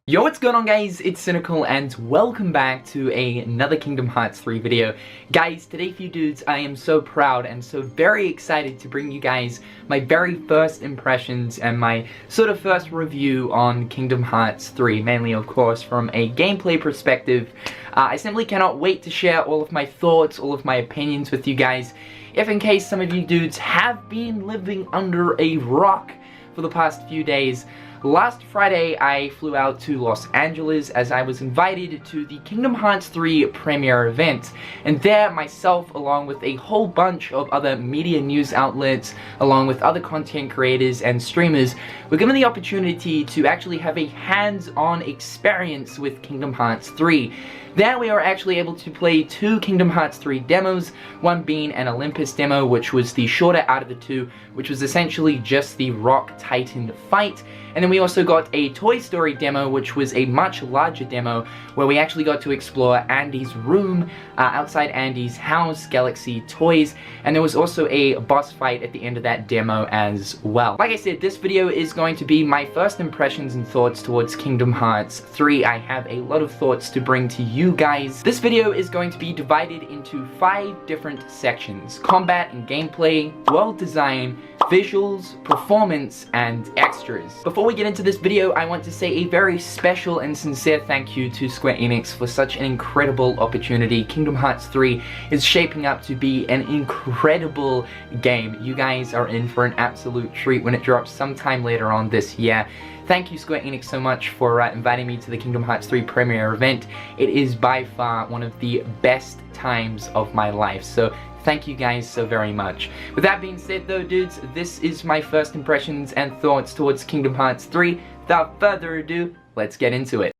Yo, what's going on guys? It's Cynical and welcome back to another Kingdom Hearts 3 video. Guys, today for you dudes, I am so proud and so very excited to bring you guys my very first impressions and my sort of first review on Kingdom Hearts 3, mainly of course from a gameplay perspective. I simply cannot wait to share all of my thoughts, all of my opinions with you guys. If in case some of you dudes have been living under a rock for the past few days, last Friday, I flew out to Los Angeles as I was invited to the Kingdom Hearts 3 premiere event, and there myself, along with a whole bunch of other media news outlets, along with other content creators and streamers, were given the opportunity to actually have a hands-on experience with Kingdom Hearts 3. There we were actually able to play two Kingdom Hearts 3 demos, one being an Olympus demo, which was the shorter out of the two, which was essentially just the Rock Titan fight, and then we also got a Toy Story demo, which was a much larger demo, where we actually got to explore Andy's room, outside Andy's house, Galaxy Toys, and there was also a boss fight at the end of that demo as well. Like I said, this video is going to be my first impressions and thoughts towards Kingdom Hearts 3. I have a lot of thoughts to bring to you guys. This video is going to be divided into 5 different sections: combat and gameplay, world design, visuals, performance, and extras. Before we get into this video, I want to say a very special and sincere thank you to Square Enix for such an incredible opportunity. Kingdom Hearts 3 is shaping up to be an incredible game. You guys are in for an absolute treat when it drops sometime later on this year. Thank you, Square Enix, so much for inviting me to the Kingdom Hearts 3 premiere event. It is by far one of the best times of my life, so thank you guys so very much. With that being said though, dudes, this is my first impressions and thoughts towards Kingdom Hearts 3. Without further ado, let's get into it.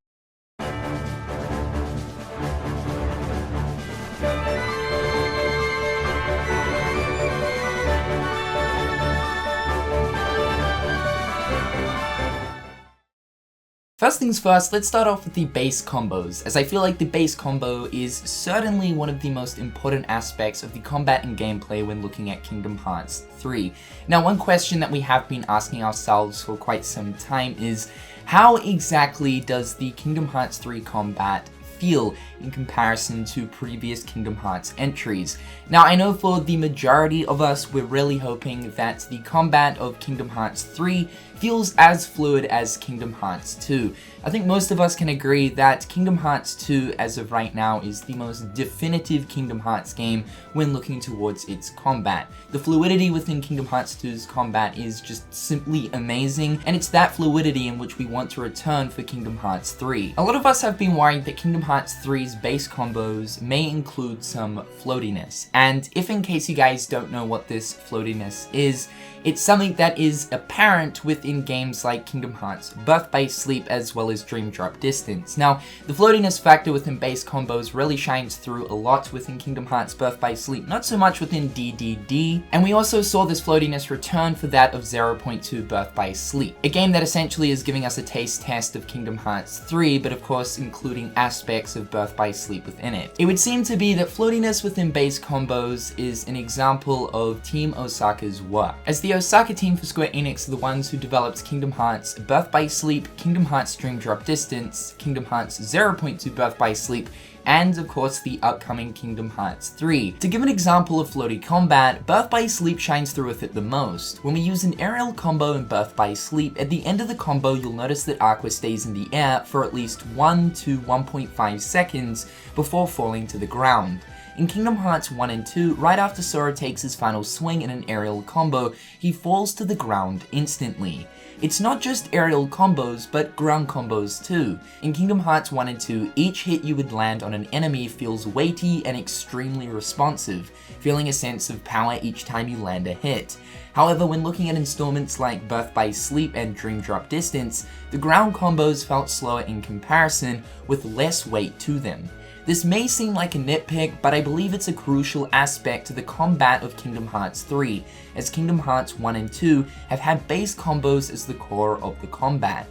First things first, let's start off with the base combos, as I feel like the base combo is certainly one of the most important aspects of the combat and gameplay when looking at Kingdom Hearts 3. Now, one question that we have been asking ourselves for quite some time is, how exactly does the Kingdom Hearts 3 combat feel in comparison to previous Kingdom Hearts entries? Now, I know for the majority of us, we're really hoping that the combat of Kingdom Hearts 3 feels as fluid as Kingdom Hearts 2. I think most of us can agree that Kingdom Hearts 2, as of right now, is the most definitive Kingdom Hearts game when looking towards its combat. The fluidity within Kingdom Hearts 2's combat is just simply amazing, and it's that fluidity in which we want to return for Kingdom Hearts 3. A lot of us have been worried that Kingdom Hearts 3's base combos may include some floatiness, and if in case you guys don't know what this floatiness is, it's something that is apparent within games like Kingdom Hearts Birth by Sleep as well as Dream Drop Distance. Now, the floatiness factor within base combos really shines through a lot within Kingdom Hearts Birth by Sleep, not so much within DDD, and we also saw this floatiness return for that of 0.2 Birth by Sleep, a game that essentially is giving us a taste test of Kingdom Hearts 3, but of course including aspects of Birth by Sleep within it. It would seem to be that floatiness within base combos is an example of Team Osaka's work, as the Osaka team for Square Enix are the ones who developed Kingdom Hearts Birth by Sleep, Kingdom Hearts Dream Drop Distance, Kingdom Hearts 0.2 Birth by Sleep, and of course the upcoming Kingdom Hearts 3. To give an example of floaty combat, Birth by Sleep shines through with it the most. When we use an aerial combo in Birth by Sleep, at the end of the combo you'll notice that Aqua stays in the air for at least 1 to 1.5 seconds before falling to the ground. In Kingdom Hearts 1 and 2, right after Sora takes his final swing in an aerial combo, he falls to the ground instantly. It's not just aerial combos, but ground combos too. In Kingdom Hearts 1 and 2, each hit you would land on an enemy feels weighty and extremely responsive, feeling a sense of power each time you land a hit. However, when looking at installments like Birth by Sleep and Dream Drop Distance, the ground combos felt slower in comparison, with less weight to them. This may seem like a nitpick, but I believe it's a crucial aspect to the combat of Kingdom Hearts 3, as Kingdom Hearts 1 and 2 have had base combos as the core of the combat.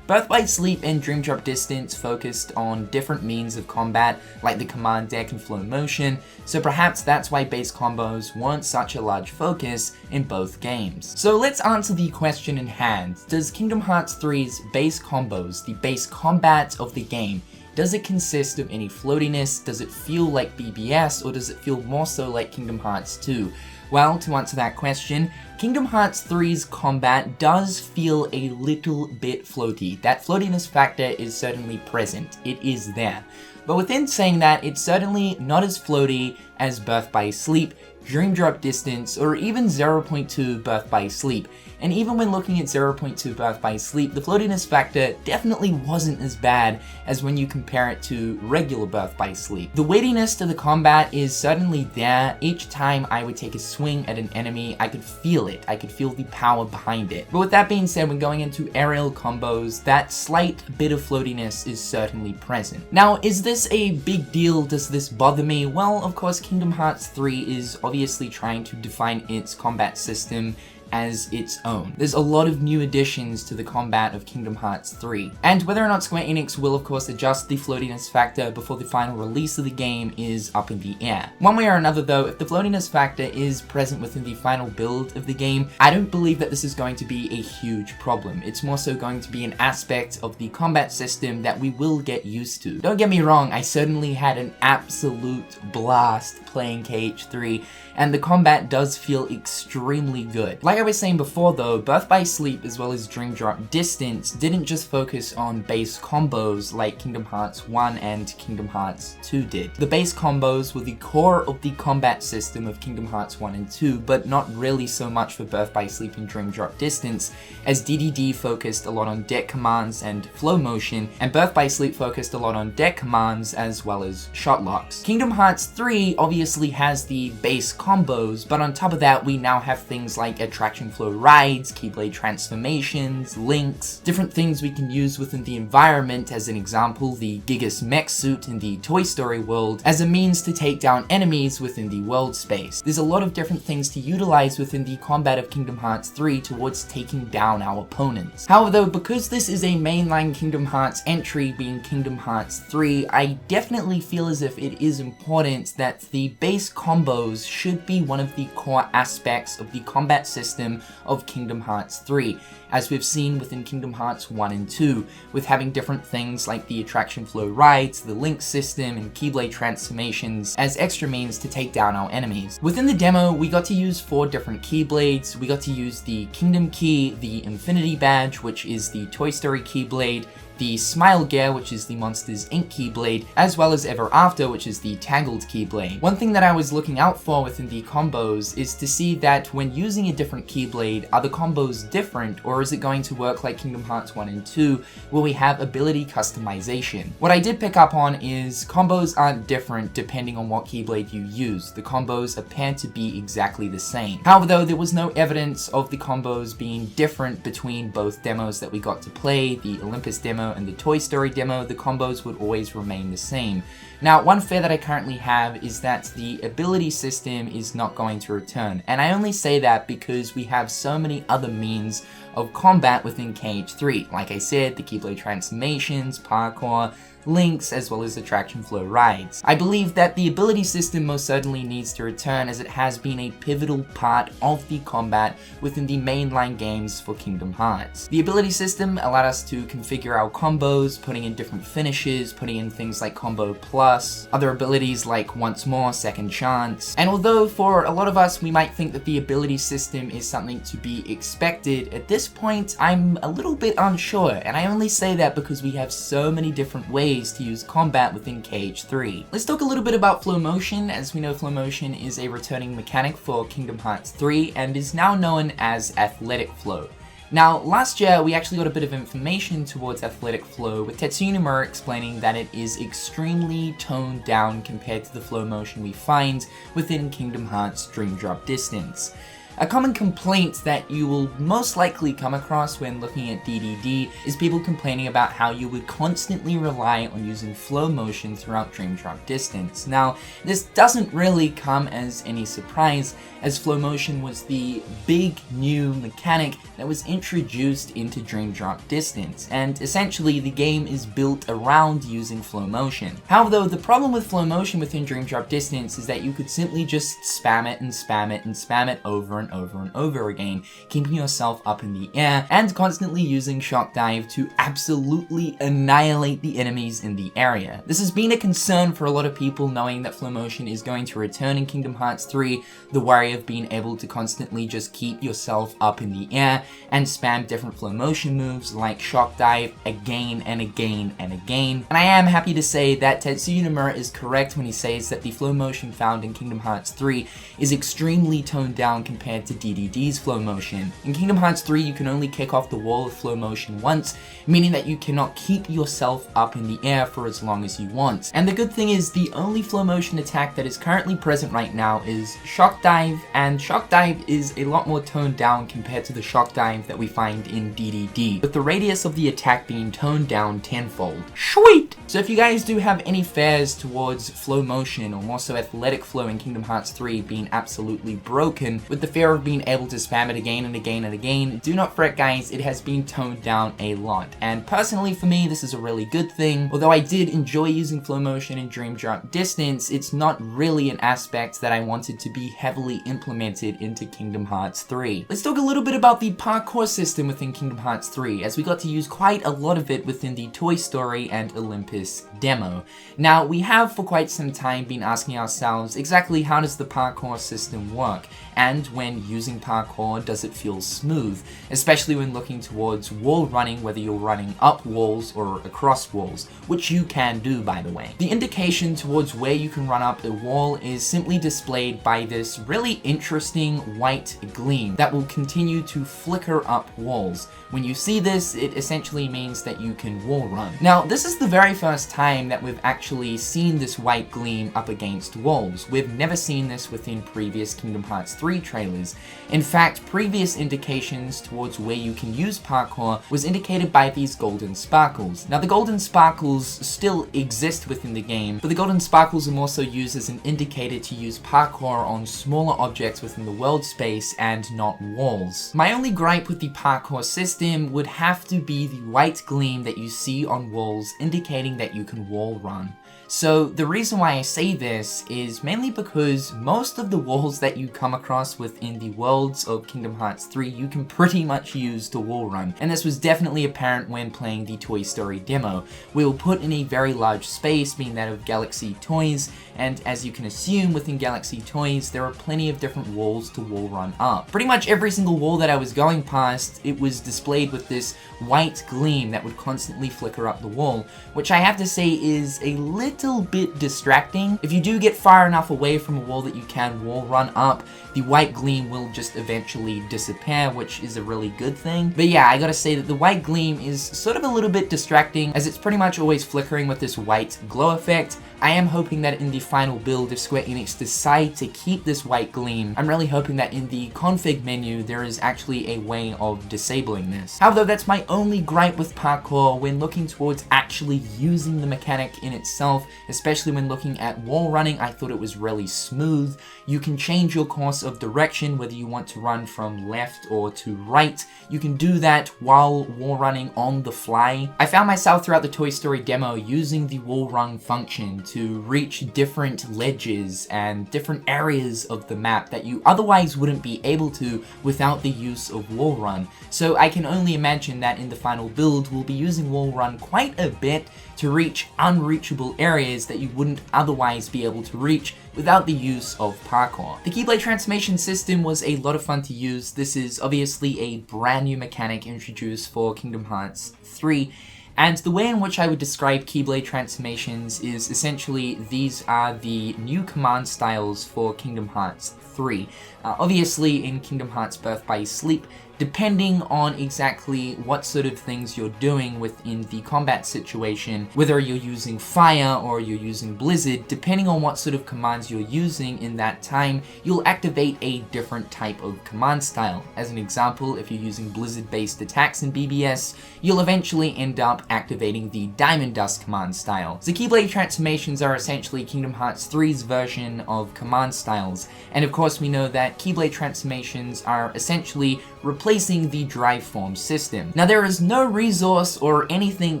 Birth by Sleep and Dream Drop Distance focused on different means of combat, like the command deck and flow motion, so perhaps that's why base combos weren't such a large focus in both games. So let's answer the question in hand. Does Kingdom Hearts 3's base combos, the base combat of the game, does it consist of any floatiness? Does it feel like BBS, or does it feel more so like Kingdom Hearts 2? Well, to answer that question, Kingdom Hearts 3's combat does feel a little bit floaty. That floatiness factor is certainly present. It is there. But within saying that, it's certainly not as floaty as Birth by Sleep, Dream Drop Distance, or even 0.2 Birth by Sleep. And even when looking at 0.2 Birth by Sleep, the floatiness factor definitely wasn't as bad as when you compare it to regular Birth by Sleep. The weightiness to the combat is certainly there. Each time I would take a swing at an enemy, I could feel it. I could feel the power behind it. But with that being said, when going into aerial combos, that slight bit of floatiness is certainly present. Now, is this a big deal? Does this bother me? Well, of course, Kingdom Hearts 3 is obviously trying to define its combat system as its own. There's a lot of new additions to the combat of Kingdom Hearts 3. And whether or not Square Enix will of course adjust the floatiness factor before the final release of the game is up in the air. One way or another though, if the floatiness factor is present within the final build of the game, I don't believe that this is going to be a huge problem. It's more so going to be an aspect of the combat system that we will get used to. Don't get me wrong, I certainly had an absolute blast playing KH3, and the combat does feel extremely good. Like I was saying before though, Birth by Sleep as well as Dream Drop Distance didn't just focus on base combos like Kingdom Hearts 1 and Kingdom Hearts 2 did. The base combos were the core of the combat system of Kingdom Hearts 1 and 2, but not really so much for Birth by Sleep and Dream Drop Distance, as DDD focused a lot on deck commands and flow motion, and Birth by Sleep focused a lot on deck commands as well as shotlocks. Kingdom Hearts 3 obviously has the base combos, but on top of that we now have things like attraction flow rides, Keyblade transformations, links, different things we can use within the environment, as an example the Gigas mech suit in the Toy Story world, as a means to take down enemies within the world space. There's a lot of different things to utilize within the combat of Kingdom Hearts 3 towards taking down our opponents. However though, because this is a mainline Kingdom Hearts entry being Kingdom Hearts 3, I definitely feel as if it is important that the base combos should be one of the core aspects of the combat system of Kingdom Hearts 3, as we've seen within Kingdom Hearts 1 and 2, with having different things like the attraction flow rides, the link system, and Keyblade transformations as extra means to take down our enemies. Within the demo, we got to use 4 different Keyblades. We got to use the Kingdom Key, the Infinity Badge, which is the Toy Story Keyblade, the Smile Gear, which is the Monsters Inc. Keyblade, as well as Ever After, which is the Tangled Keyblade. One thing that I was looking out for within the combos is to see that when using a different Keyblade, are the combos different, or is it going to work like Kingdom Hearts 1 and 2, where we have ability customization? What I did pick up on is combos aren't different depending on what Keyblade you use. The combos appear to be exactly the same. However though, there was no evidence of the combos being different between both demos that we got to play, the Olympus demo and the Toy Story demo. The combos would always remain the same. Now, one fear that I currently have is that the ability system is not going to return, and I only say that because we have so many other means of combat within KH3. Like I said, the Keyblade transformations, parkour, links, as well as attraction flow rides. I believe that the ability system most certainly needs to return, as it has been a pivotal part of the combat within the mainline games for Kingdom Hearts. The ability system allowed us to configure our combos, putting in different finishes, putting in things like Combo Plus, other abilities like Once More, Second Chance, and although for a lot of us we might think that the ability system is something to be expected, at this point I'm a little bit unsure, and I only say that because we have so many different ways to use combat within KH3. Let's talk a little bit about flow motion. As we know, flow motion is a returning mechanic for Kingdom Hearts 3 and is now known as athletic flow. Now, last year we actually got a bit of information towards athletic flow, with Tetsuya Nomura explaining that it is extremely toned down compared to the flow motion we find within Kingdom Hearts Dream Drop Distance. A common complaint that you will most likely come across when looking at DDD is people complaining about how you would constantly rely on using flow motion throughout Dream Drop Distance. Now, this doesn't really come as any surprise, as flow motion was the big new mechanic that was introduced into Dream Drop Distance, and essentially the game is built around using flow motion. However, though, the problem with flow motion within Dream Drop Distance is that you could simply just spam it and spam it and spam it over and over and over again, keeping yourself up in the air and constantly using Shock Dive to absolutely annihilate the enemies in the area. This has been a concern for a lot of people, knowing that flow motion is going to return in Kingdom Hearts 3, the worry of being able to constantly just keep yourself up in the air and spam different flow motion moves like Shock Dive again and again and again. And I am happy to say that Tetsuya Nomura is correct when he says that the flow motion found in Kingdom Hearts 3 is extremely toned down compared to DDD's flow motion. In Kingdom Hearts 3, you can only kick off the wall of flow motion once, meaning that you cannot keep yourself up in the air for as long as you want. And the good thing is, the only flow motion attack that is currently present right now is Shock Dive, and Shock Dive is a lot more toned down compared to the Shock Dive that we find in DDD, with the radius of the attack being toned down tenfold. Sweet! So if you guys do have any fears towards flow motion, or more so athletic flow in Kingdom Hearts 3 being absolutely broken, with the fear of being able to spam it again and again and again, do not fret guys, it has been toned down a lot. And personally for me, this is a really good thing. Although I did enjoy using flow motion in Dream Drop Distance, it's not really an aspect that I wanted to be heavily implemented into Kingdom Hearts 3. Let's talk a little bit about the parkour system within Kingdom Hearts 3, as we got to use quite a lot of it within the Toy Story and Olympus demo. Now, we have for quite some time been asking ourselves exactly how does the parkour system work, and when using parkour, does it feel smooth, especially when looking towards wall running, whether you're running up walls or across walls, which you can do, by the way. The indication towards where you can run up a wall is simply displayed by this really interesting white gleam that will continue to flicker up walls. When you see this, it essentially means that you can wall run. Now, this is the very first time that we've actually seen this white gleam up against walls. We've never seen this within previous Kingdom Hearts 3 trailers. In fact, previous indications towards where you can use parkour was indicated by these golden sparkles. Now, the golden sparkles still exist within the game, but the golden sparkles are more so used as an indicator to use parkour on smaller objects within the world space and not walls. My only gripe with the parkour system would have to be the white gleam that you see on walls indicating that you can wall run. So the reason why I say this is mainly because most of the walls that you come across within the worlds of Kingdom Hearts 3 you can pretty much use to wall run, and this was definitely apparent when playing the Toy Story demo. We were put in a very large space, being that of Galaxy Toys, and as you can assume within Galaxy Toys there are plenty of different walls to wall run up. Pretty much every single wall that I was going past, it was displayed with this white gleam that would constantly flicker up the wall, which I have to say is a little bit distracting. If you do get far enough away from a wall that you can wall run up, the white gleam will just eventually disappear, which is a really good thing. But yeah, I gotta say that the white gleam is sort of a little bit distracting, as it's pretty much always flickering with this white glow effect. I am hoping that in the final build, if Square Enix decide to keep this white gleam, I'm really hoping that in the config menu, there is actually a way of disabling this. However, that's my only gripe with parkour when looking towards actually using the mechanic in itself, especially when looking at wall running. I thought it was really smooth. You can change your course of direction, whether you want to run from left or to right. You can do that while wall running on the fly. I found myself throughout the Toy Story demo using the wall run function to reach different ledges and different areas of the map that you otherwise wouldn't be able to without the use of wall run. So I can only imagine that in the final build we'll be using wall run quite a bit to reach unreachable areas that you wouldn't otherwise be able to reach without the use of parkour. The Keyblade transformation system was a lot of fun to use. This is obviously a brand new mechanic introduced for Kingdom Hearts 3. And the way in which I would describe Keyblade transformations is essentially these are the new command styles for Kingdom Hearts 3. Obviously in Kingdom Hearts Birth by Sleep, depending on exactly what sort of things you're doing within the combat situation, whether you're using fire or you're using blizzard, depending on what sort of commands you're using in that time, you'll activate a different type of command style. As an example, if you're using blizzard-based attacks in BBS, you'll eventually end up activating the Diamond Dust command style. So Keyblade transformations are essentially Kingdom Hearts 3's version of command styles, and of course we know that Keyblade transformations are essentially replacing the drive form system. Now there is no resource or anything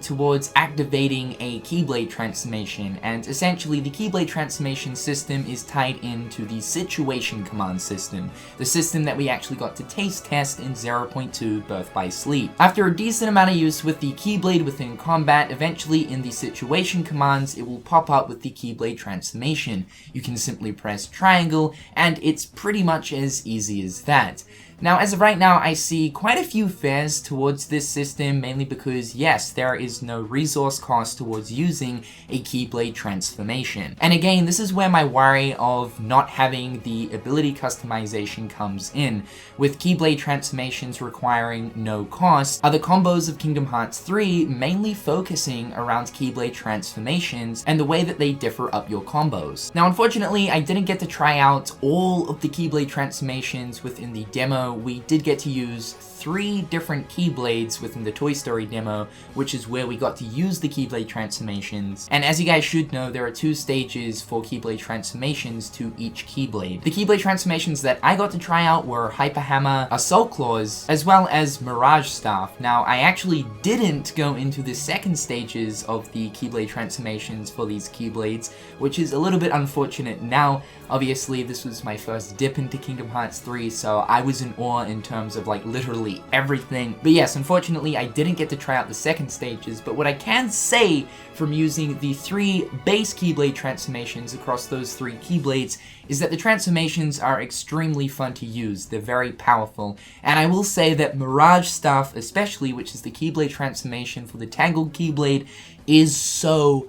towards activating a Keyblade transformation, and essentially the Keyblade transformation system is tied into the situation command system, the system that we actually got to taste test in 0.2 Birth by Sleep. After a decent amount of use with the Keyblade within combat, eventually in the situation commands it will pop up with the Keyblade transformation. You can simply press triangle and it's pretty much as easy as that. Now, as of right now, I see quite a few fares towards this system, mainly because, yes, there is no resource cost towards using a Keyblade transformation. And again, this is where my worry of not having the ability customization comes in. With Keyblade transformations requiring no cost, are the combos of Kingdom Hearts 3 mainly focusing around Keyblade transformations and the way that they differ up your combos. Now, unfortunately, I didn't get to try out all of the Keyblade transformations within the demo. We did get to use 3 different Keyblades within the Toy Story demo, which is where we got to use the Keyblade transformations. And as you guys should know, there are 2 stages for Keyblade transformations to each Keyblade. The Keyblade transformations that I got to try out were Hyper Hammer, Assault Claws, as well as Mirage Staff. Now, I actually didn't go into the second stages of the Keyblade transformations for these Keyblades, which is a little bit unfortunate. Now, obviously, this was my first dip into Kingdom Hearts 3, so I was in awe in terms of like literally everything. But yes, unfortunately, I didn't get to try out the second stages, but what I can say from using the 3 base Keyblade transformations across those 3 Keyblades is that the transformations are extremely fun to use. They're very powerful, and I will say that Mirage Staff especially, which is the Keyblade transformation for the Tangled Keyblade, is so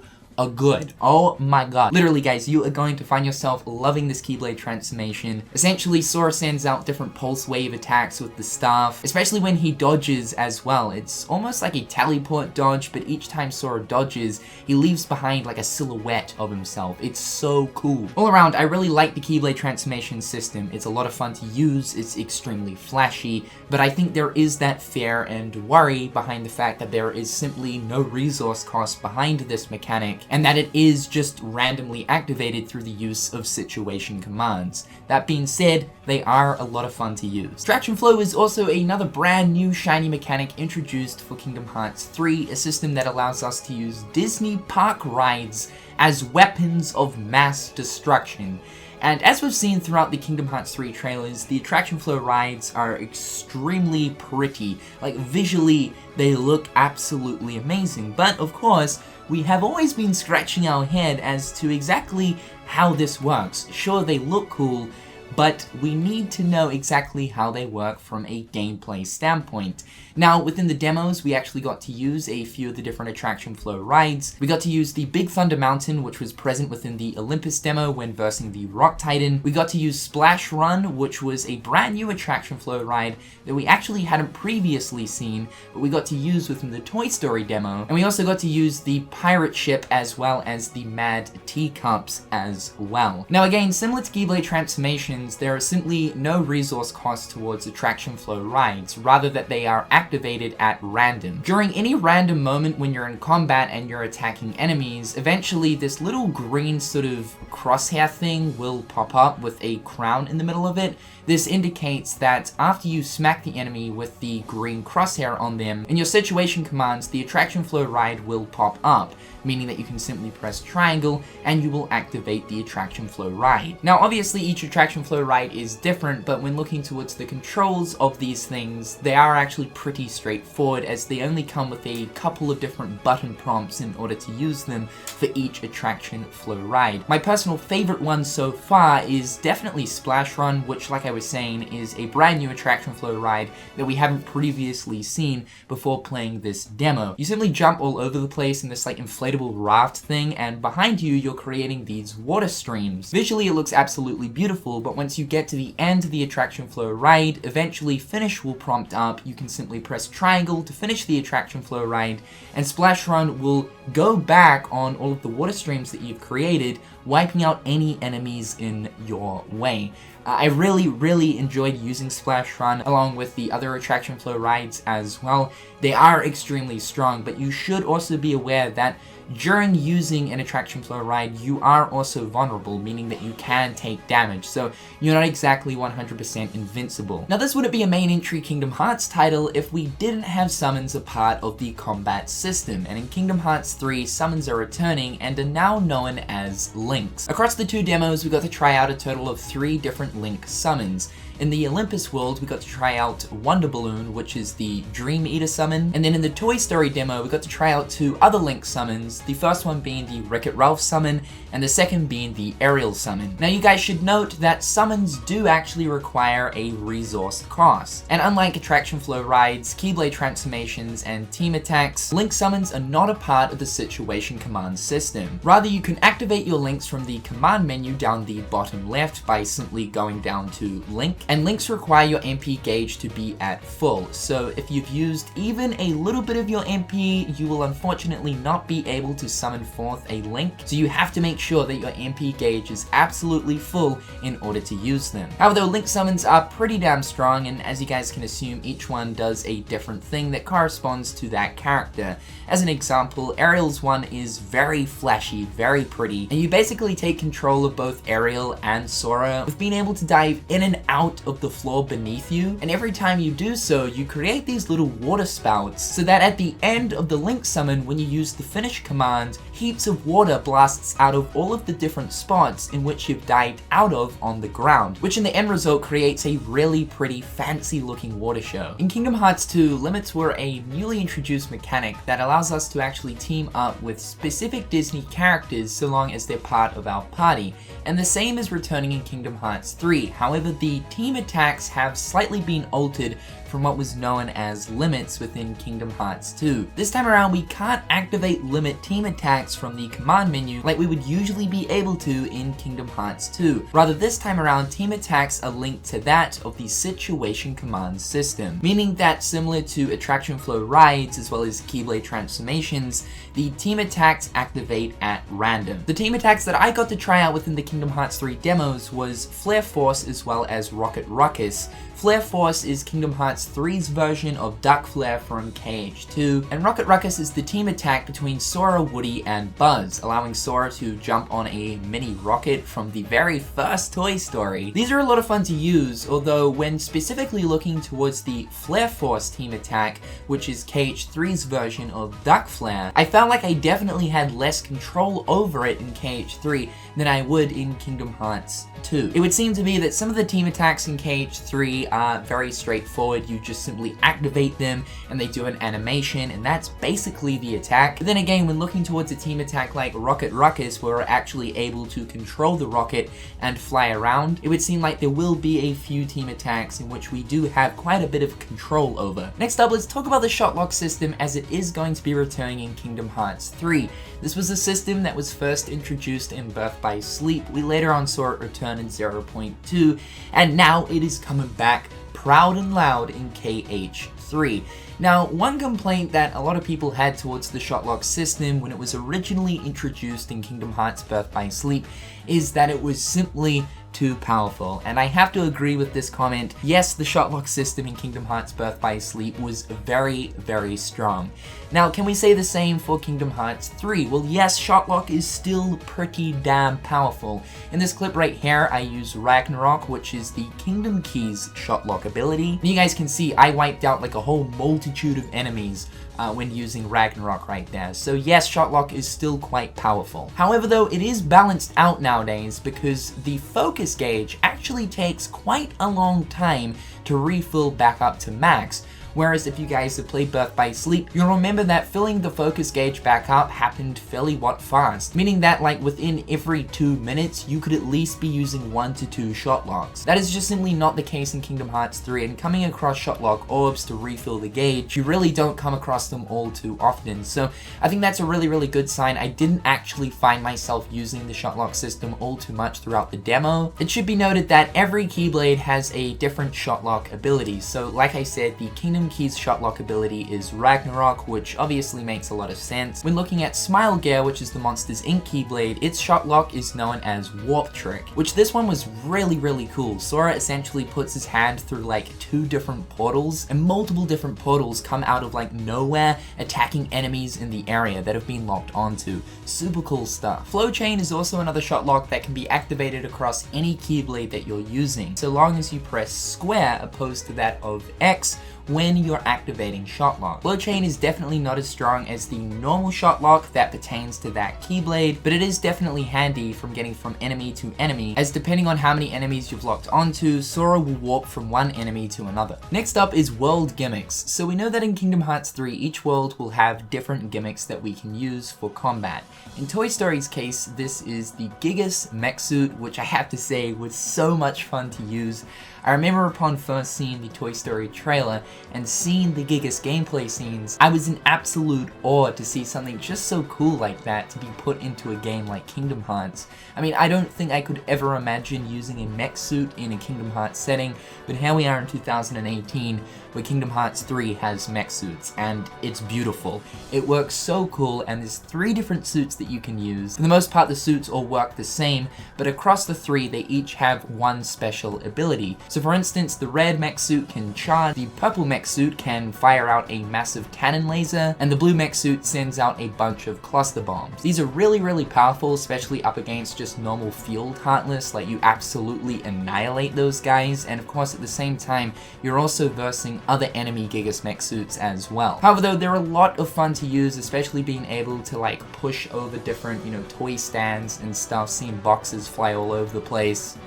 good. Oh my god. Literally, guys, you are going to find yourself loving this Keyblade transformation. Essentially, Sora sends out different pulse wave attacks with the staff, especially when he dodges as well. It's almost like a teleport dodge, but each time Sora dodges, he leaves behind like a silhouette of himself. It's so cool. All around, I really like the Keyblade transformation system. It's a lot of fun to use, it's extremely flashy, but I think there is that fear and worry behind the fact that there is simply no resource cost behind this mechanic, and that it is just randomly activated through the use of situation commands. That being said, they are a lot of fun to use. Traction Flow is also another brand new shiny mechanic introduced for Kingdom Hearts 3, a system that allows us to use Disney park rides as weapons of mass destruction. And as we've seen throughout the Kingdom Hearts 3 trailers, the Attraction Flow rides are extremely pretty. Like, visually, they look absolutely amazing. But, of course, we have always been scratching our head as to exactly how this works. Sure, they look cool, but we need to know exactly how they work from a gameplay standpoint. Now, within the demos, we actually got to use a few of the different Attraction Flow rides. We got to use the Big Thunder Mountain, which was present within the Olympus demo when versing the Rock Titan. We got to use Splash Run, which was a brand new Attraction Flow ride that we actually hadn't previously seen, but we got to use within the Toy Story demo. And we also got to use the Pirate Ship as well as the Mad Teacups as well. Now again, similar to Keyblade transformations, there is simply no resource cost towards Attraction Flow rides, rather that they are activated at random. During any random moment when you're in combat and you're attacking enemies, eventually this little green sort of crosshair thing will pop up with a crown in the middle of it. This indicates that after you smack the enemy with the green crosshair on them, in your situation commands, the Attraction Flow ride will pop up, meaning that you can simply press triangle and you will activate the Attraction Flow ride. Now obviously each Attraction Flow ride is different, but when looking towards the controls of these things, they are actually pretty straightforward, as they only come with a couple of different button prompts in order to use them for each Attraction Flow ride. My personal favorite one so far is definitely Splash Run, which, like I was saying, is a brand new Attraction Flow ride that we haven't previously seen before playing this demo. You simply jump all over the place in this like inflatable raft thing, and behind you you're creating these water streams. Visually it looks absolutely beautiful, but once you get to the end of the attraction flow ride, eventually finish will prompt up. You can simply press triangle to finish the attraction flow ride, and Splash Run will go back on all of the water streams that you've created, wiping out any enemies in your way. I really enjoyed using Splash Run along with the other attraction flow rides as well. They are extremely strong, but you should also be aware that during using an attraction flow ride, you are also vulnerable, meaning that you can take damage, so you're not exactly 100% invincible. Now, this wouldn't be a main entry Kingdom Hearts title if we didn't have summons a part of the combat system, and in Kingdom Hearts 3, summons are returning and are now known as links. Across the 2 demos, we got to try out a total of 3 different link summons. In the Olympus world, we got to try out Wonder Balloon, which is the Dream Eater summon, and then in the Toy Story demo, we got to try out 2 other Link summons, the first one being the Wreck-It Ralph summon, and the second being the Ariel summon. Now, you guys should note that summons do actually require a resource cost, and unlike attraction flow rides, Keyblade transformations, and team attacks, Link summons are not a part of the situation command system. Rather, you can activate your links from the command menu down the bottom left by simply going down to Link, and links require your MP gauge to be at full, so if you've used even a little bit of your MP, you will unfortunately not be able to summon forth a link, so you have to make sure that your MP gauge is absolutely full in order to use them. However, link summons are pretty damn strong, and as you guys can assume, each one does a different thing that corresponds to that character. As an example, Ariel's one is very flashy, very pretty, and you basically take control of both Ariel and Sora with being able to dive in and out of the floor beneath you, and every time you do so, you create these little water spouts, so that at the end of the Link summon, when you use the finish command, heaps of water blasts out of all of the different spots in which you've dived out of on the ground, which in the end result creates a really pretty fancy looking water show. In Kingdom Hearts 2, limits were a newly introduced mechanic that allows us to actually team up with specific Disney characters so long as they're part of our party, and the same is returning in Kingdom Hearts 3. However, the team attacks have slightly been altered from what was known as limits within Kingdom Hearts 2. This time around, we can't activate limit team attacks from the command menu like we would usually be able to in Kingdom Hearts 2. Rather, this time around, team attacks are linked to that of the situation command system, meaning that similar to attraction flow rides as well as Keyblade transformations, the team attacks activate at random. The team attacks that I got to try out within the Kingdom Hearts 3 demos was Flare Force as well as Rocket Ruckus. Flare Force is Kingdom Hearts 3's version of Duck Flare from KH2, and Rocket Ruckus is the team attack between Sora, Woody, and Buzz, allowing Sora to jump on a mini rocket from the very first Toy Story. These are a lot of fun to use, although when specifically looking towards the Flare Force team attack, which is KH3's version of Duck Flare, I felt like I definitely had less control over it in KH3 than I would in Kingdom Hearts 2. It would seem to me that some of the team attacks in KH3 are very straightforward. You just simply activate them and they do an animation, and that's basically the attack. But then again, when looking towards a team attack like Rocket Ruckus, where we're actually able to control the rocket and fly around, it would seem like there will be a few team attacks in which we do have quite a bit of control over. Next up, let's talk about the Shotlock system, as it is going to be returning in Kingdom Hearts 3. This was a system that was first introduced in Birth by Sleep. We later on saw it return in 0.2, and now it is coming back proud and loud in KH3. Now, one complaint that a lot of people had towards the Shotlock system when it was originally introduced in Kingdom Hearts Birth by Sleep is that it was simply too powerful, and I have to agree with this comment. Yes, the Shotlock system in Kingdom Hearts Birth by Sleep was very, very strong. Now, can we say the same for Kingdom Hearts 3? Well, yes, Shotlock is still pretty damn powerful. In this clip right here, I use Ragnarok, which is the Kingdom Keys Shotlock ability. And you guys can see I wiped out like a whole multitude of enemies when using Ragnarok right there. So yes, Shotlock is still quite powerful. However though, it is balanced out nowadays because the focus gauge actually takes quite a long time to refill back up to max, whereas if you guys have played Birth by Sleep, you'll remember that filling the focus gauge back up happened fairly fast, meaning that like within every 2 minutes, you could at least be using 1 to 2 Shotlocks. That is just simply not the case in Kingdom Hearts 3, and coming across Shotlock orbs to refill the gauge, you really don't come across them all too often. So I think that's a really good sign. I didn't actually find myself using the Shotlock system all too much throughout the demo. It should be noted that every Keyblade has a different Shotlock ability. So like I said, the Kingdom Keys Shotlock ability is Ragnarok, which obviously makes a lot of sense. When looking at Smile Gear, which is the Monsters Inc. Keyblade, its Shotlock is known as Warp Trick, which this one was really cool. Sora essentially puts his hand through like 2 different portals, and multiple different portals come out of like nowhere, attacking enemies in the area that have been locked onto. Super cool stuff. Flow Chain is also another Shotlock that can be activated across any Keyblade that you're using, so long as you press square opposed to that of X when you're activating Shotlock. Flow Chain is definitely not as strong as the normal Shotlock that pertains to that Keyblade, but it is definitely handy from getting from enemy to enemy, as depending on how many enemies you've locked onto, Sora will warp from one enemy to another. Next up is world gimmicks. So we know that in Kingdom Hearts 3, each world will have different gimmicks that we can use for combat. In Toy Story's case, this is the Gigas mech suit, which I have to say was so much fun to use. I remember upon first seeing the Toy Story trailer and seeing the Gigas gameplay scenes, I was in absolute awe to see something just so cool like that to be put into a game like Kingdom Hearts. I mean, I don't think I could ever imagine using a mech suit in a Kingdom Hearts setting, but here we are in 2018 where Kingdom Hearts 3 has mech suits, and it's beautiful. It works so cool, and there's 3 different suits that you can use. For the most part, the suits all work the same, but across the 3, they each have one special ability. So for instance, the red mech suit can charge, the purple mech suit can fire out a massive cannon laser, and the blue mech suit sends out a bunch of cluster bombs. These are really powerful, especially up against just normal field Heartless, like you absolutely annihilate those guys, and of course at the same time, you're also versing other enemy Gigas mech suits as well. However though, they're a lot of fun to use, especially being able to like push over different, toy stands and stuff, seeing boxes fly all over the place.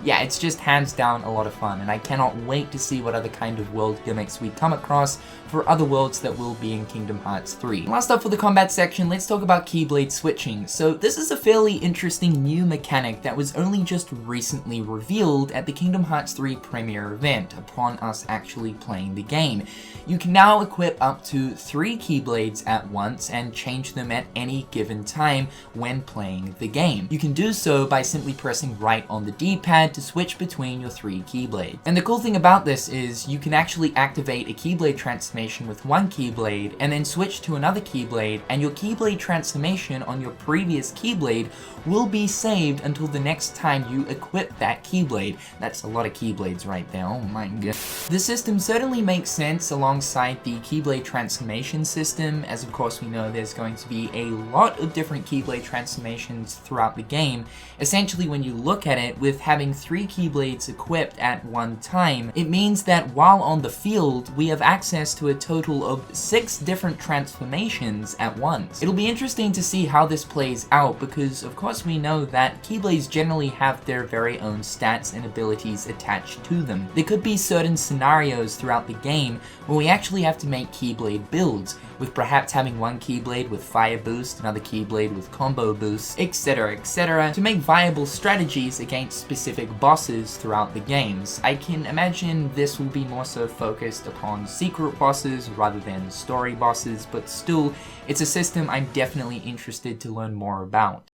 Yeah, it's just hands down a lot of fun, and I cannot wait to see what other kind of world gimmicks we come across for other worlds that will be in Kingdom Hearts 3. Last up for the combat section, let's talk about Keyblade switching. So this is a fairly interesting new mechanic that was only just recently revealed at the Kingdom Hearts 3 premiere event upon us actually playing the game. You can now equip up to 3 Keyblades at once and change them at any given time when playing the game. You can do so by simply pressing right on the D-pad to switch between your 3 Keyblades. And the cool thing about this is you can actually activate a Keyblade transformation with one Keyblade and then switch to another Keyblade, and your Keyblade transformation on your previous Keyblade will be saved until the next time you equip that Keyblade. That's a lot of Keyblades right there, oh my god. The system certainly makes sense alongside the Keyblade transformation system, as of course we know there's going to be a lot of different Keyblade transformations throughout the game. Essentially, when you look at it, with having 3 Keyblades equipped at one time, it means that while on the field, we have access to a total of 6 different transformations at once. It'll be interesting to see how this plays out, because of course we know that Keyblades generally have their very own stats and abilities attached to them. There could be certain scenarios throughout the game where we actually have to make Keyblade builds, with perhaps having one Keyblade with fire boost, another Keyblade with combo boost, etc, to make viable strategies against specific bosses throughout the games. I can imagine this will be more so focused upon secret bosses rather than story bosses, but still, it's a system I'm definitely interested to learn more about.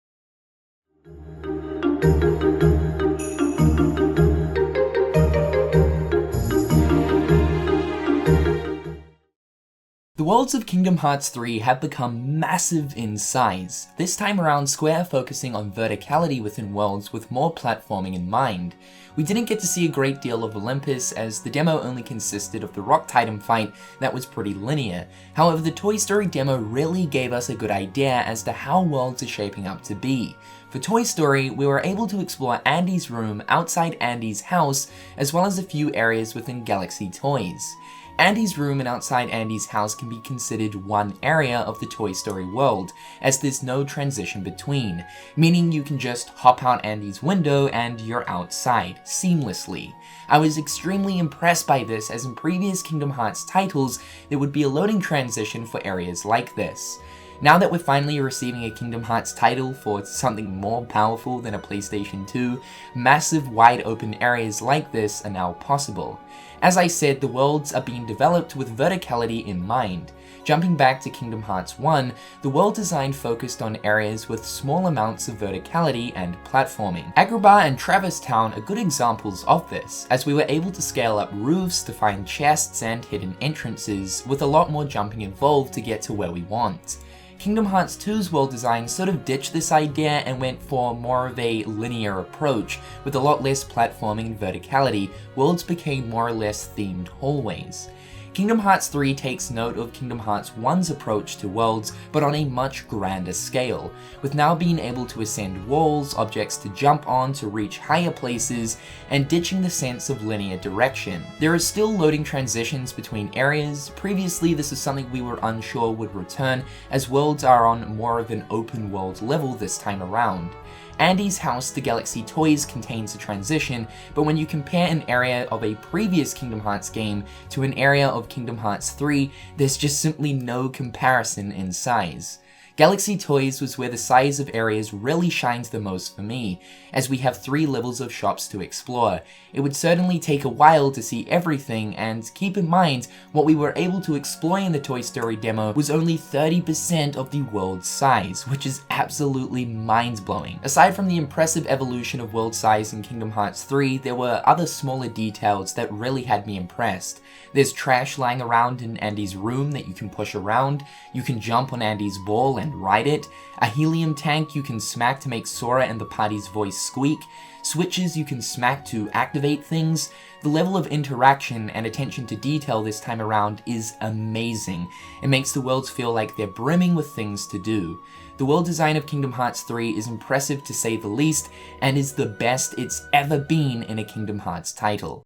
The worlds of Kingdom Hearts 3 have become massive in size, this time around Square focusing on verticality within worlds with more platforming in mind. We didn't get to see a great deal of Olympus, as the demo only consisted of the Rock Titan fight that was pretty linear. However, the Toy Story demo really gave us a good idea as to how worlds are shaping up to be. For Toy Story, we were able to explore Andy's room outside Andy's house, as well as a few areas within Galaxy Toys. Andy's room and outside Andy's house can be considered one area of the Toy Story world, as there's no transition between, meaning you can just hop out Andy's window and you're outside, seamlessly. I was extremely impressed by this, as in previous Kingdom Hearts titles, there would be a loading transition for areas like this. Now that we're finally receiving a Kingdom Hearts title for something more powerful than a PlayStation 2, massive wide open areas like this are now possible. As I said, the worlds are being developed with verticality in mind. Jumping back to Kingdom Hearts 1, the world design focused on areas with small amounts of verticality and platforming. Agrabah and Traverse Town are good examples of this, as we were able to scale up roofs to find chests and hidden entrances, with a lot more jumping involved to get to where we want. Kingdom Hearts 2's world design sort of ditched this idea and went for more of a linear approach, with a lot less platforming and verticality. Worlds became more or less themed hallways. Kingdom Hearts 3 takes note of Kingdom Hearts 1's approach to worlds, but on a much grander scale, with now being able to ascend walls, objects to jump on to reach higher places, and ditching the sense of linear direction. There are still loading transitions between areas. Previously, this is something we were unsure would return, as worlds are on more of an open world level this time around. Andy's house to Galaxy Toys contains a transition, but when you compare an area of a previous Kingdom Hearts game to an area of Kingdom Hearts 3, there's just simply no comparison in size. Galaxy Toys was where the size of areas really shines the most for me, as we have 3 levels of shops to explore. It would certainly take a while to see everything, and keep in mind, what we were able to explore in the Toy Story demo was only 30% of the world's size, which is absolutely mind-blowing. Aside from the impressive evolution of world size in Kingdom Hearts 3, there were other smaller details that really had me impressed. There's trash lying around in Andy's room that you can push around, you can jump on Andy's ball and ride it, a helium tank you can smack to make Sora and the party's voice squeak, switches you can smack to activate things. The level of interaction and attention to detail this time around is amazing. It makes the worlds feel like they're brimming with things to do. The world design of Kingdom Hearts 3 is impressive to say the least, and is the best it's ever been in a Kingdom Hearts title.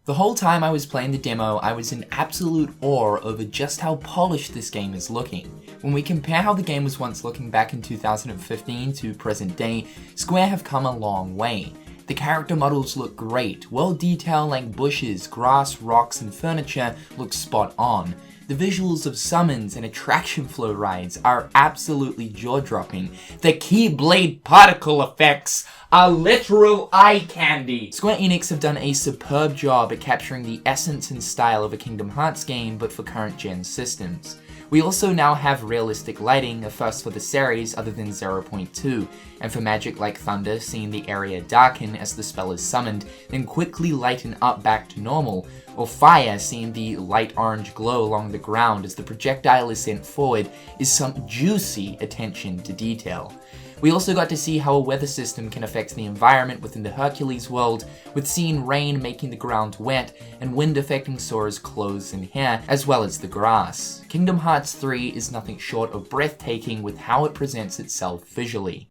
The whole time I was playing the demo, I was in absolute awe over just how polished this game is looking. When we compare how the game was once looking back in 2015 to present day, Square have come a long way. The character models look great, world detail like bushes, grass, rocks, and furniture look spot on. The visuals of summons and attraction flow rides are absolutely jaw-dropping. The Keyblade particle effects are literal eye candy. Square Enix have done a superb job at capturing the essence and style of a Kingdom Hearts game, but for current gen systems. We also now have realistic lighting, a first for the series other than 0.2, and for magic like thunder, seeing the area darken as the spell is summoned, then quickly lighten up back to normal, or fire, seeing the light orange glow along the ground as the projectile is sent forward, is some juicy attention to detail. We also got to see how a weather system can affect the environment within the Hercules world, with seeing rain making the ground wet, and wind affecting Sora's clothes and hair, as well as the grass. Kingdom Hearts 3 is nothing short of breathtaking with how it presents itself visually.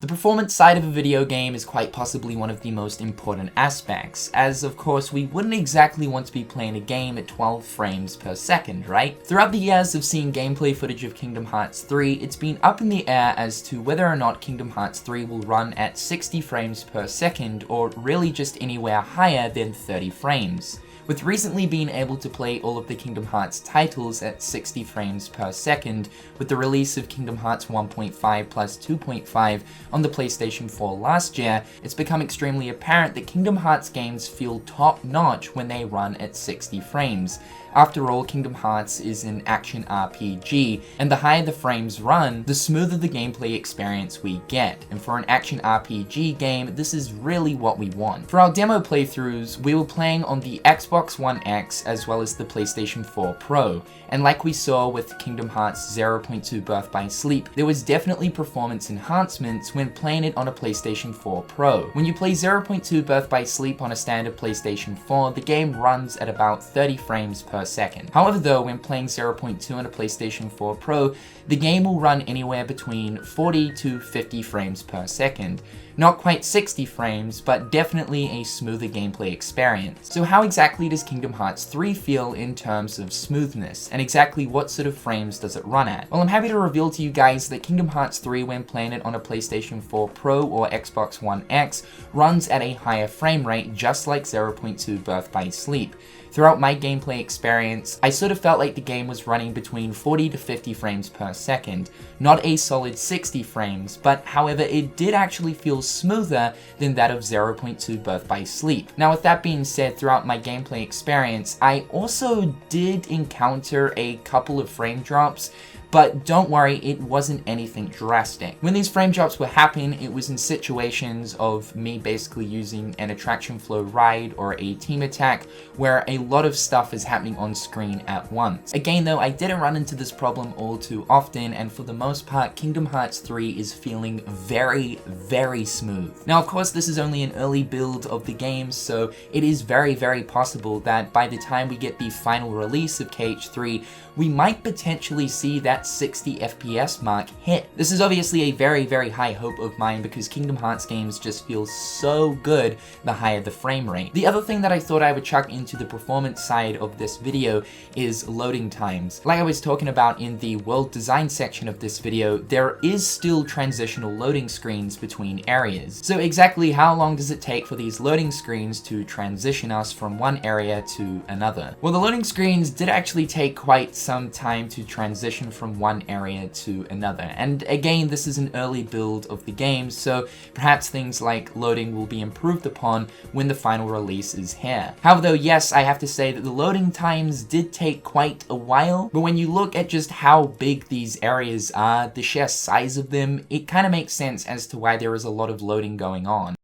The performance side of a video game is quite possibly one of the most important aspects, as of course we wouldn't exactly want to be playing a game at 12 frames per second, right? Throughout the years of seeing gameplay footage of Kingdom Hearts 3, it's been up in the air as to whether or not Kingdom Hearts 3 will run at 60 frames per second, or really just anywhere higher than 30 frames. With recently being able to play all of the Kingdom Hearts titles at 60 frames per second, with the release of Kingdom Hearts 1.5 plus 2.5 on the PlayStation 4 last year, it's become extremely apparent that Kingdom Hearts games feel top-notch when they run at 60 frames. After all, Kingdom Hearts is an action RPG, and the higher the frames run, the smoother the gameplay experience we get. And for an action RPG game, this is really what we want. For our demo playthroughs, we were playing on the Xbox One X as well as the PlayStation 4 Pro, and like we saw with Kingdom Hearts 0.2 Birth by Sleep, there was definitely performance enhancements when playing it on a PlayStation 4 Pro. When you play 0.2 Birth by Sleep on a standard PlayStation 4, the game runs at about 30 frames per second. However though, when playing 0.2 on a PlayStation 4 Pro, the game will run anywhere between 40 to 50 frames per second. Not quite 60 frames, but definitely a smoother gameplay experience. So how exactly does Kingdom Hearts 3 feel in terms of smoothness, and exactly what sort of frames does it run at? Well, I'm happy to reveal to you guys that Kingdom Hearts 3, when playing it on a PlayStation 4 Pro or Xbox One X, runs at a higher frame rate, just like 0.2 Birth by Sleep. Throughout my gameplay experience, I sort of felt like the game was running between 40 to 50 frames per second. Not a solid 60 frames, but however, it did actually feel smoother than that of 0.2 Birth by Sleep. Now with that being said, throughout my gameplay experience, I also did encounter a couple of frame drops, but don't worry, it wasn't anything drastic. When these frame drops were happening, it was in situations of me basically using an attraction flow ride or a team attack where a lot of stuff is happening on screen at once. Again though, I didn't run into this problem all too often, and for the most part, Kingdom Hearts 3 is feeling very, very smooth. Now of course, this is only an early build of the game, so it is very, very possible that by the time we get the final release of KH3, we might potentially see that 60 FPS mark hit. This is obviously a very, very high hope of mine because Kingdom Hearts games just feel so good the higher the frame rate. The other thing that I thought I would chuck into the performance side of this video is loading times. Like I was talking about in the world design section of this video, there is still transitional loading screens between areas. So exactly how long does it take for these loading screens to transition us from one area to another? Well, the loading screens did actually take quite some time to transition from one area to another. And again, this is an early build of the game, so perhaps things like loading will be improved upon when the final release is here. However though, yes, I have to say that the loading times did take quite a while, but when you look at just how big these areas are, the sheer size of them, it kind of makes sense as to why there is a lot of loading going on.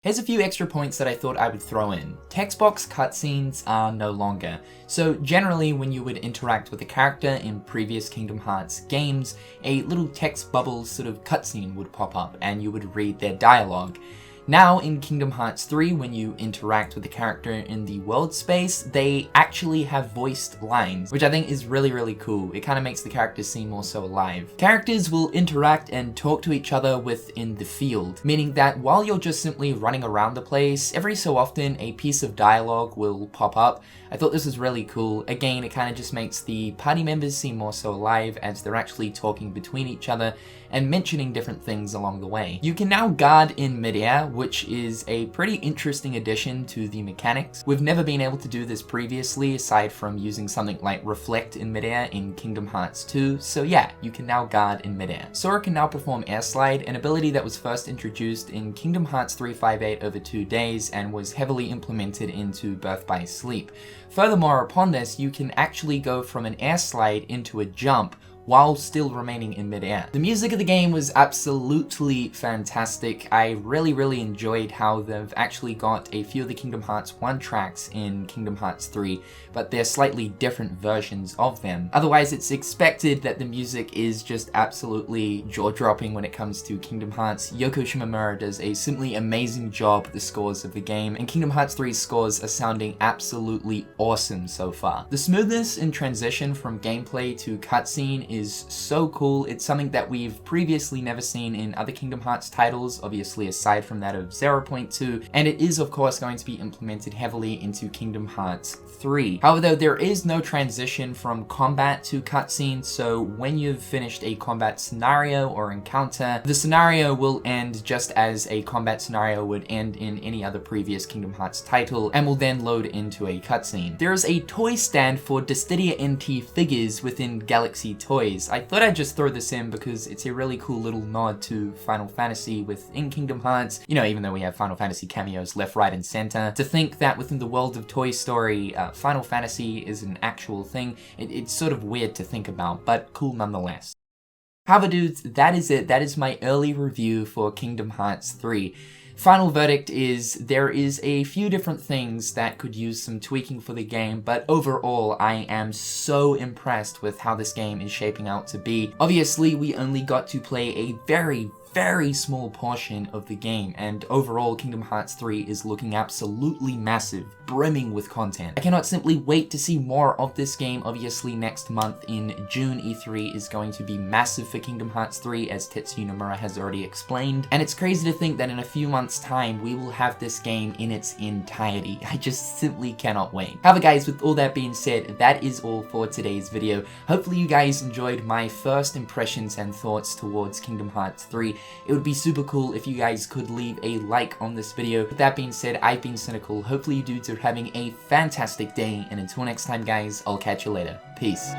Here's a few extra points that I thought I would throw in. Text box cutscenes are no longer. So generally when you would interact with a character in previous Kingdom Hearts games, a little text bubble sort of cutscene would pop up and you would read their dialogue. Now in Kingdom Hearts 3, when you interact with the character in the world space, they actually have voiced lines, which I think is really, really cool. It kind of makes the characters seem more so alive. Characters will interact and talk to each other within the field, meaning that while you're just simply running around the place, every so often a piece of dialogue will pop up. I thought this was really cool. Again, it kind of just makes the party members seem more so alive as they're actually talking between each other and mentioning different things along the way. You can now guard in midair, which is a pretty interesting addition to the mechanics. We've never been able to do this previously, aside from using something like Reflect in midair in Kingdom Hearts 2, so yeah, you can now guard in midair. Sora can now perform Air Slide, an ability that was first introduced in Kingdom Hearts 358 over 2 days and was heavily implemented into Birth by Sleep. Furthermore, upon this, you can actually go from an air slide into a jump while still remaining in midair. The music of the game was absolutely fantastic. I really enjoyed how they've actually got a few of the Kingdom Hearts 1 tracks in Kingdom Hearts 3, but they're slightly different versions of them. Otherwise, it's expected that the music is just absolutely jaw-dropping when it comes to Kingdom Hearts. Yoko Shimomura does a simply amazing job with the scores of the game, and Kingdom Hearts 3's scores are sounding absolutely awesome so far. The smoothness in transition from gameplay to cutscene is so cool. It's something that we've previously never seen in other Kingdom Hearts titles, obviously aside from that of 0.2, and it is of course going to be implemented heavily into Kingdom Hearts 3. However, though, there is no transition from combat to cutscene, so when you've finished a combat scenario or encounter, the scenario will end just as a combat scenario would end in any other previous Kingdom Hearts title, and will then load into a cutscene. There is a toy stand for Dissidia NT figures within Galaxy Toys. I thought I'd just throw this in because it's a really cool little nod to Final Fantasy within Kingdom Hearts. You know, even though we have Final Fantasy cameos left, right, and center, to think that within the world of Toy Story, Final Fantasy is an actual thing, it's sort of weird to think about, but cool nonetheless. However, dudes, that is it. That is my early review for Kingdom Hearts 3. Final verdict is there is a few different things that could use some tweaking for the game, but overall I am so impressed with how this game is shaping out to be. Obviously, we only got to play a very small portion of the game, and overall Kingdom Hearts 3 is looking absolutely massive, brimming with content. I cannot simply wait to see more of this game. Obviously next month in June, E3 is going to be massive for Kingdom Hearts 3, as Tetsuya Nomura has already explained, and it's crazy to think that in a few months time we will have this game in its entirety. I just simply cannot wait. However guys, with all that being said, that is all for today's video. Hopefully you guys enjoyed my first impressions and thoughts towards Kingdom Hearts 3. It would be super cool if you guys could leave a like on this video. With that being said, I've been Cynical. Hopefully you dudes are having a fantastic day, and until next time guys, I'll catch you later. Peace.